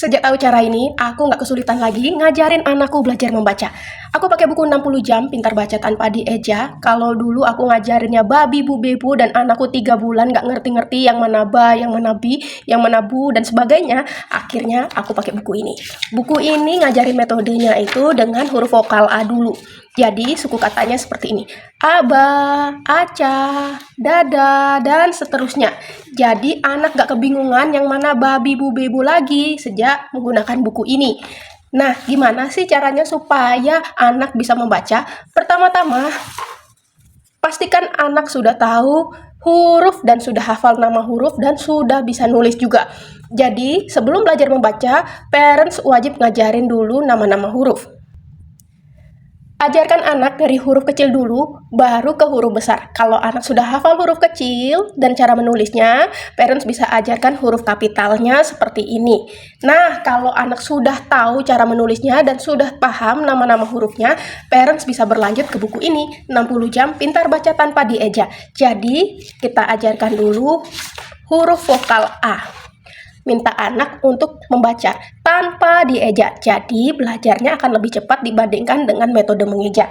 Sejak tahu cara ini, aku nggak kesulitan lagi ngajarin anakku belajar membaca. Aku pakai buku 60 jam Pintar Baca Tanpa Dieja. Kalau dulu aku ngajarinnya babi, bu, bebu, dan anakku 3 bulan nggak ngerti-ngerti yang mana ba, yang mana bi, yang mana bu, dan sebagainya. Akhirnya aku pakai buku ini. Buku ini ngajarin metodenya itu dengan huruf vokal A dulu. Jadi suku katanya seperti ini. Aba, aca, dada, dan seterusnya. Jadi anak gak kebingungan yang mana babi bu bebu lagi sejak menggunakan buku ini. Nah, gimana sih caranya supaya anak bisa membaca? Pertama-tama, pastikan anak sudah tahu huruf dan sudah hafal nama huruf dan sudah bisa nulis juga. Jadi, sebelum belajar membaca, parents wajib ngajarin dulu nama-nama huruf. Ajarkan anak dari huruf kecil dulu, baru ke huruf besar. Kalau anak sudah hafal huruf kecil dan cara menulisnya, parents bisa ajarkan huruf kapitalnya seperti ini. Nah, kalau anak sudah tahu cara menulisnya dan sudah paham nama-nama hurufnya, parents bisa berlanjut ke buku ini, 60 jam Pintar Baca Tanpa Dieja. Jadi, kita ajarkan dulu huruf vokal A. Minta anak untuk membaca tanpa dieja. Jadi belajarnya akan lebih cepat dibandingkan dengan metode mengeja.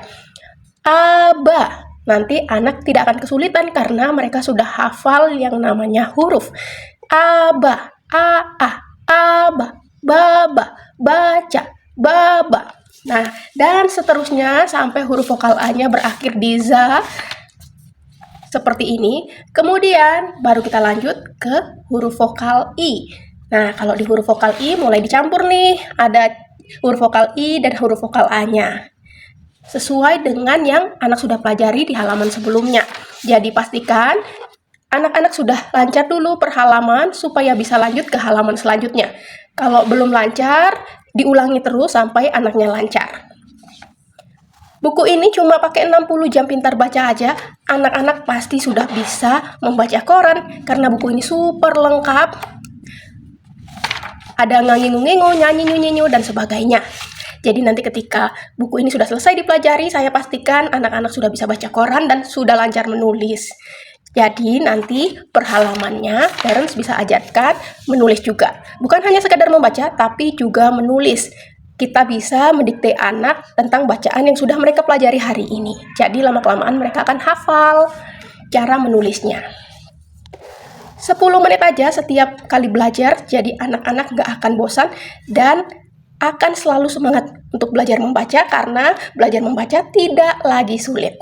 Aba. Nanti anak tidak akan kesulitan karena mereka sudah hafal yang namanya huruf. Aba, aba, baba, baca, baba. Nah, dan seterusnya sampai huruf vokal A-nya berakhir di za. Seperti ini, kemudian baru kita lanjut ke huruf vokal I. Nah, kalau di huruf vokal I mulai dicampur nih, ada huruf vokal I dan huruf vokal A-nya. Sesuai dengan yang anak sudah pelajari di halaman sebelumnya. Jadi pastikan anak-anak sudah lancar dulu per halaman supaya bisa lanjut ke halaman selanjutnya. Kalau belum lancar, diulangi terus sampai anaknya lancar. Buku ini cuma pakai 60 jam Pintar Baca aja, anak-anak pasti sudah bisa membaca koran karena buku ini super lengkap. Ada ngangingu-ngingu, nyanyi-nyu-nyu, dan sebagainya. Jadi nanti ketika buku ini sudah selesai dipelajari, saya pastikan anak-anak sudah bisa baca koran dan sudah lancar menulis. Jadi nanti per halamannya parents bisa ajarkan menulis juga. Bukan hanya sekedar membaca, tapi juga menulis. Kita bisa mendikte anak tentang bacaan yang sudah mereka pelajari hari ini. Jadi lama-kelamaan mereka akan hafal cara menulisnya. 10 menit aja setiap kali belajar, jadi anak-anak gak akan bosan dan akan selalu semangat untuk belajar membaca karena belajar membaca tidak lagi sulit.